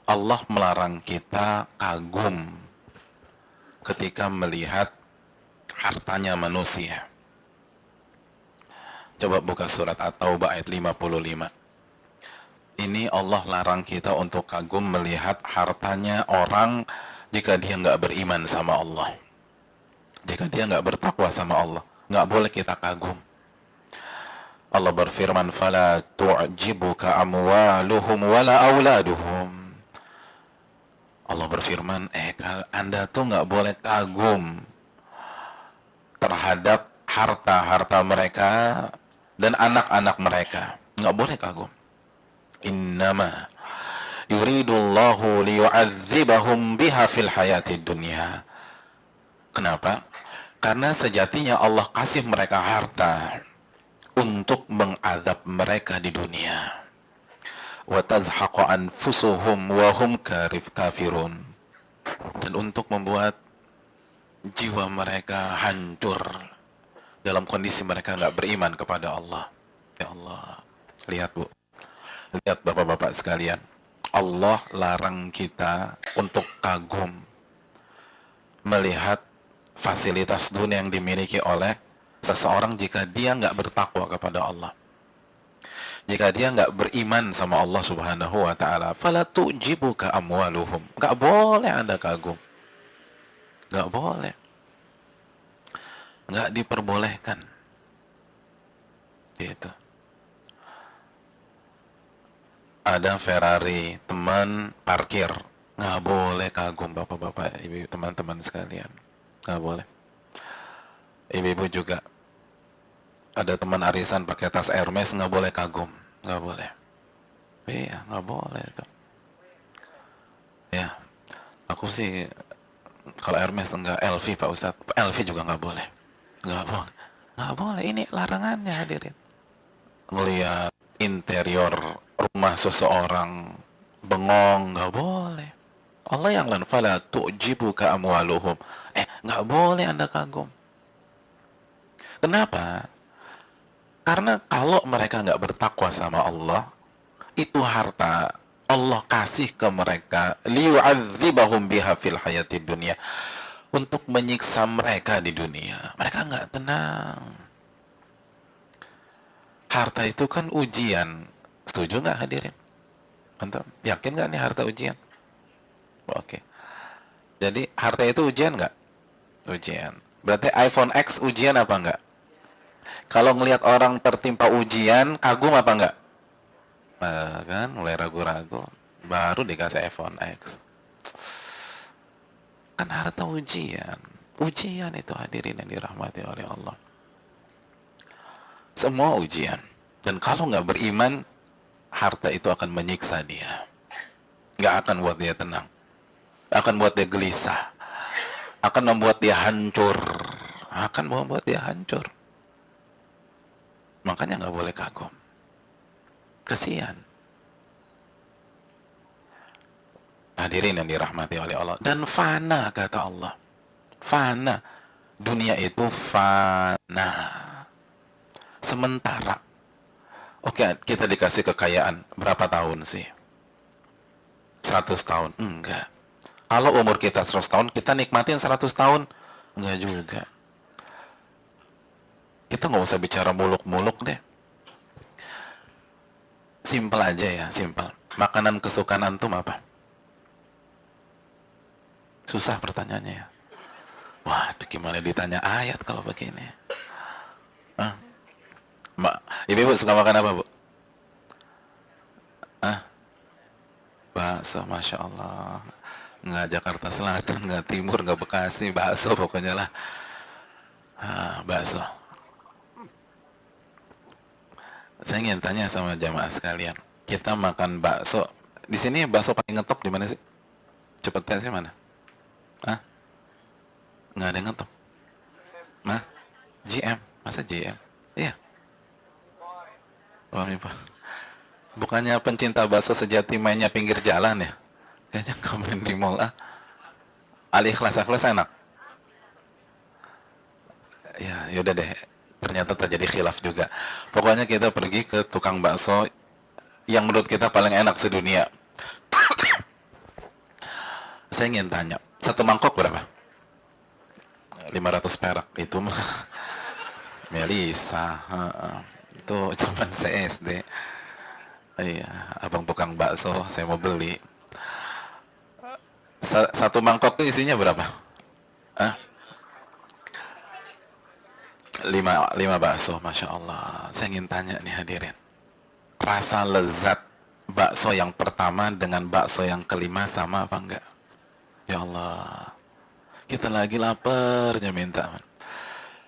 Allah melarang kita kagum ketika melihat hartanya manusia. Coba buka surat At-Taubah ayat 55. Ini Allah larang kita untuk kagum melihat hartanya orang jika dia nggak beriman sama Allah. Jika dia nggak bertakwa sama Allah, nggak boleh kita kagum. Allah berfirman, "Fala tu'jibuka amwaluhum wala auladuhum." Allah berfirman, Anda tuh nggak boleh kagum terhadap harta-harta mereka dan anak-anak mereka. Nggak boleh kagum. Innama yuridullahu liyu'adzibahum biha fil hayatid dunya. Kenapa? Karena sejatinya Allah kasih mereka harta untuk mengadab mereka di dunia. Wa tazhaqu anfusuhum wa hum kafirun. Dan untuk membuat jiwa mereka hancur dalam kondisi mereka nggak beriman kepada Allah. Ya Allah, lihat Bu, lihat bapak-bapak sekalian, Allah larang kita untuk kagum melihat fasilitas dunia yang dimiliki oleh seseorang jika dia nggak bertakwa kepada Allah, jika dia nggak beriman sama Allah Subhanahu wa ta'ala. Fala tu'jibuka amwaluhum. Nggak boleh Anda kagum, nggak boleh, nggak diperbolehkan. Gitu. Ada Ferrari, teman parkir, nggak boleh kagum bapak-bapak, ibu, teman-teman sekalian, nggak boleh. Ibu-ibu juga, ada teman arisan pakai tas Hermes, nggak boleh kagum, nggak boleh. Iya, nggak boleh itu. Ya, aku sih kalau Hermes enggak, LV Pak Ustadz, LV juga nggak boleh, nggak boleh, nggak boleh. Ini larangannya hadirin. Melihat interior rumah seseorang bengong, nggak boleh. Allah yang lan fala tu'jibuka amwaluhum. Nggak boleh Anda kagum. Kenapa? Karena kalau mereka nggak bertakwa sama Allah, itu harta Allah kasih ke mereka liyu'adzibahum biha fil hayatid dunya, untuk menyiksa mereka di dunia. Mereka nggak tenang. Harta itu kan ujian. Setuju nggak hadirin? Antum yakin nggak nih harta ujian? Oke. Jadi harta itu ujian nggak? Ujian. Berarti iPhone X ujian apa nggak? Kalau ngelihat orang tertimpa ujian, kagum apa nggak? Kan mulai ragu-ragu, baru dikasih iPhone X. Kan harta ujian. Ujian itu hadirin yang dirahmati oleh Allah. Semua ujian. Dan kalau nggak beriman, harta itu akan menyiksa dia. Nggak akan buat dia tenang. Akan buat dia gelisah. Akan membuat dia hancur. Akan membuat dia hancur. Makanya nggak boleh kagum. Kesian. Hadirin yang dirahmati oleh Allah. Dan fana, kata Allah. Fana. Dunia itu fana. Sementara. Oke, kita dikasih kekayaan. Berapa tahun sih? 100 tahun? Enggak. Kalau umur kita 100 tahun, kita nikmatin 100 tahun? Enggak juga. Kita nggak usah bicara muluk-muluk deh. Simpel aja ya, simpel. Makanan kesukaan antum apa? Susah pertanyaannya ya. Waduh, gimana ditanya ayat kalau begini? Ibu suka makan apa, Bu? Bakso, Masya Allah. Nggak Jakarta Selatan, nggak Timur, nggak Bekasi, bakso pokoknya lah. Bakso. Saya ingin tanya sama jamaah sekalian, kita makan bakso, di sini bakso paling ngetop di mana sih? Cepet tesnya mana? Nggak ada yang ngetop. GM, masa GM? Iya. Bukannya pencinta bakso sejati mainnya pinggir jalan ya? Kayaknya komen di mall Al-Ikhlas enak. Ya, yaudah deh. Ternyata terjadi khilaf juga. Pokoknya kita pergi ke tukang bakso yang menurut kita paling enak sedunia. saya ingin tanya, satu mangkok berapa? 500 perak. Itu mah Melisa, itu zaman saya SD. Iya, abang tukang bakso, saya mau beli. Satu mangkok itu isinya berapa? Hah? Lima bakso, Masya Allah. Saya ingin tanya nih hadirin. Rasa lezat bakso yang pertama dengan bakso yang kelima sama apa enggak? Ya Allah. Kita lagi laparnya minta.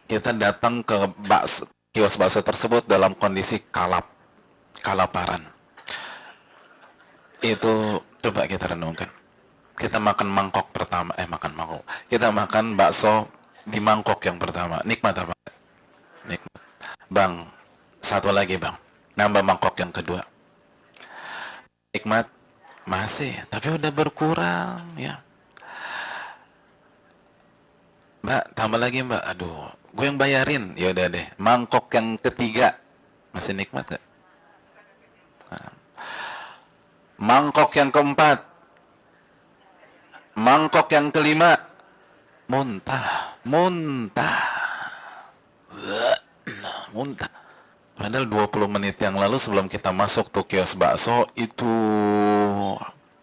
Kita datang ke kios bakso tersebut dalam kondisi kelaparan. Itu coba kita renungkan. Kita makan mangkok pertama, kita makan bakso di mangkok yang pertama. Nikmat apa? Nikmat. Bang, satu lagi bang. Nambah mangkok yang kedua. Nikmat? Masih, tapi udah berkurang ya. Mbak, tambah lagi mbak. Aduh, gue yang bayarin. Ya udah deh. Mangkok yang ketiga. Masih nikmat gak? Mangkok yang keempat, mangkok yang kelima, muntah. Padahal 20 menit yang lalu sebelum kita masuk tuh kios bakso, itu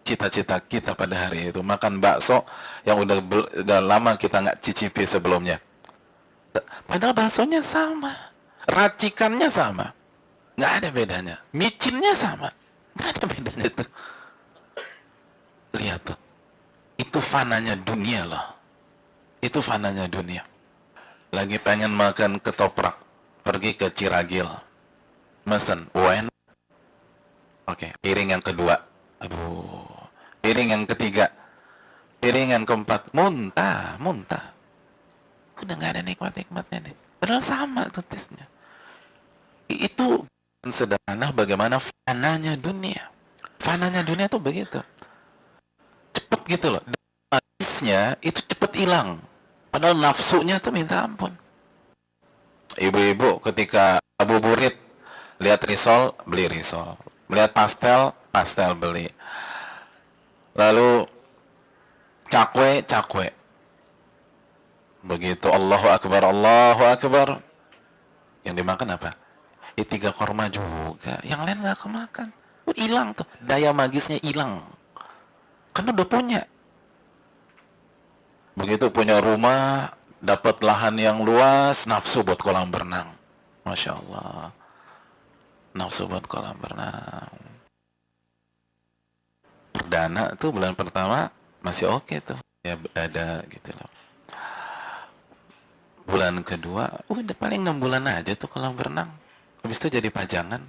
cita-cita kita pada hari itu makan bakso yang udah lama kita nggak cicipi sebelumnya. Padahal baksonya sama, racikannya sama, nggak ada bedanya, micinnya sama. Nggak ada bedanya tuh. Lihat tuh. Itu fananya dunia loh. Itu fananya dunia. Lagi pengen makan ketoprak. Pergi ke Ciragil. Mesen. Wen. Oke. Piring yang kedua. Aduh. Piring yang ketiga. Piring yang keempat. Muntah. Udah nggak ada nikmat-nikmatnya nih. Padahal sama tuh tesnya. Itu sederhana bagaimana fananya dunia. Fananya dunia tuh begitu. Cepet gitu loh. Magisnya itu cepet hilang. Padahal nafsunya tuh minta ampun. Ibu-ibu ketika ngabuburit, lihat risol, beli risol. Melihat pastel beli. Lalu cakwe. Begitu Allahu Akbar. Yang dimakan apa? 3 korma juga, yang lain nggak kemakan, hilang tuh, daya magisnya hilang, karena udah punya. Begitu punya rumah, dapat lahan yang luas, nafsu buat kolam berenang, Masya Allah, nafsu buat kolam berenang. Perdana tuh bulan pertama masih oke tuh, ya ada gitu loh. Bulan kedua, udah paling 6 bulan aja tuh kolam berenang. Habis itu jadi pajangan,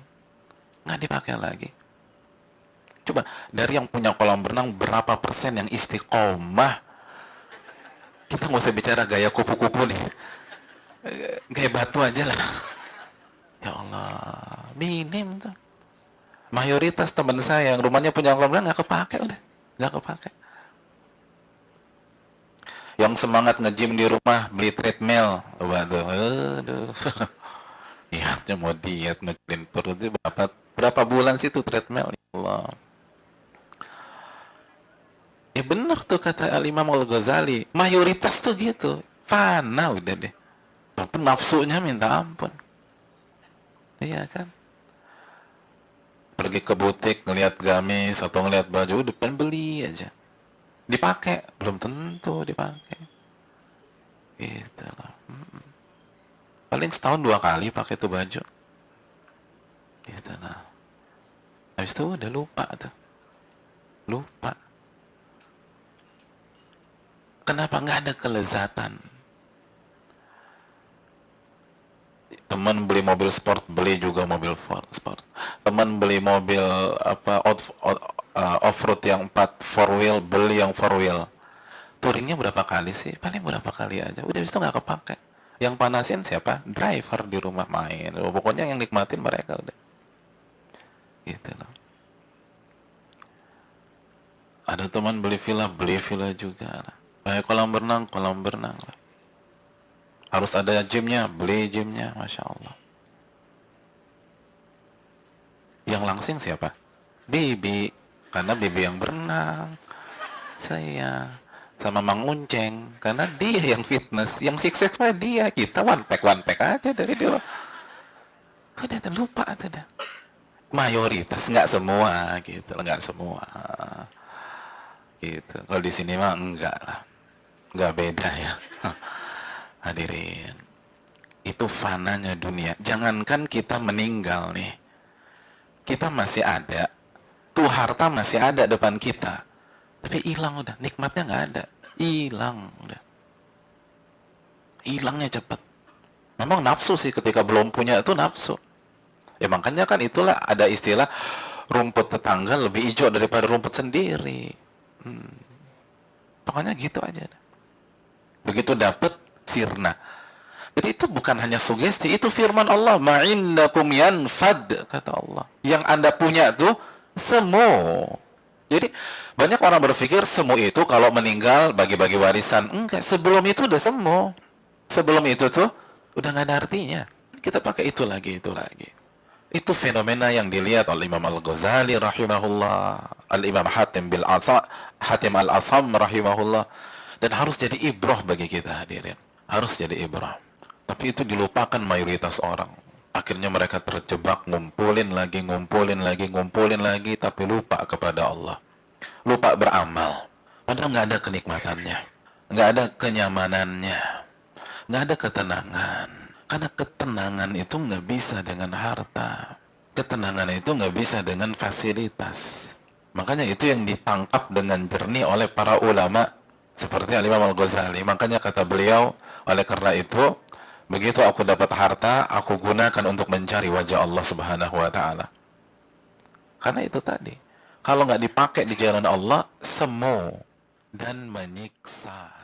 nggak dipakai lagi. Coba, dari yang punya kolam berenang, berapa persen yang istiqomah? Kita nggak usah bicara gaya kupu-kupu nih. Gaya batu aja lah. Ya Allah, minim tuh. Mayoritas teman saya yang rumahnya punya kolam berenang nggak kepake udah. Nggak kepake. Yang semangat nge-gym di rumah, beli treadmill. Aduh. Niatnya mau diet, ngeklin perut itu berapa bulan sih tuh treadmill, ya Allah. Ya bener tuh kata Al-Imam Al-Ghazali, mayoritas tuh gitu, fana udah deh. Tapi nafsunya minta ampun. Iya kan? Pergi ke butik, ngelihat gamis atau ngelihat baju, depan beli aja. Dipakai, belum tentu dipakai. Gitu loh. Paling setahun 2 kali pakai tuh baju. Gitu lah. Habis itu udah lupa tuh. Lupa. Kenapa nggak ada kelezatan? Teman beli mobil sport, beli juga mobil sport. Teman beli mobil off-road yang 4 wheel, beli yang 4 wheel. Touringnya berapa kali sih? Paling berapa kali aja. Udah habis itu nggak kepake. Yang panasin siapa? Driver di rumah main. Pokoknya yang nikmatin mereka udah. Gitu loh. Ada teman beli villa juga lah. Kayak kolam berenang lah. Harus ada gymnya, beli gymnya, Masya Allah. Yang langsing siapa? Bibi, karena bibi yang berenang. saya sama Mang Unceng, karena dia yang fitness, yang sukses mah dia, kita one pack aja dari dulu. Udah lupa sudah. Mayoritas, nggak semua gitu, nggak semua gitu. Kalau di sini mah enggak lah, nggak beda ya. Hadirin, itu fananya dunia. Jangankan kita meninggal nih, kita masih ada, tuh harta masih ada depan kita, tapi hilang udah, nikmatnya nggak ada, hilang udah, hilangnya cepat. Memang nafsu sih, ketika belum punya itu nafsu. Ya makanya kan itulah ada istilah rumput tetangga lebih hijau daripada rumput sendiri. Pokoknya gitu aja. Begitu dapat sirna. Jadi itu bukan hanya sugesti, itu firman Allah, ma'indakum yanfad, kata Allah. Yang Anda punya tuh semu. Jadi banyak orang berpikir semu itu kalau meninggal bagi-bagi warisan. Enggak, sebelum itu udah semu. Sebelum itu tuh udah nggak ada artinya. Kita pakai itu lagi, itu lagi. Itu fenomena yang dilihat oleh Imam Al-Ghazali rahimahullah, Al-Imam Hatim Al-Asam rahimahullah, dan harus jadi ibrah bagi kita hadirin. Harus jadi ibrah. Tapi itu dilupakan mayoritas orang. Akhirnya mereka terjebak ngumpulin lagi, tapi lupa kepada Allah. Lupa beramal. Padahal nggak ada kenikmatannya, nggak ada kenyamanannya, nggak ada ketenangan. Karena ketenangan itu nggak bisa dengan harta. Ketenangan itu nggak bisa dengan fasilitas. Makanya itu yang ditangkap dengan jernih oleh para ulama seperti Al-Imam Al-Ghazali. Makanya kata beliau, oleh karena itu, begitu aku dapat harta, aku gunakan untuk mencari wajah Allah Subhanahu wa Ta'ala. Karena itu tadi, kalau nggak dipakai di jalan Allah, semu dan menyiksa.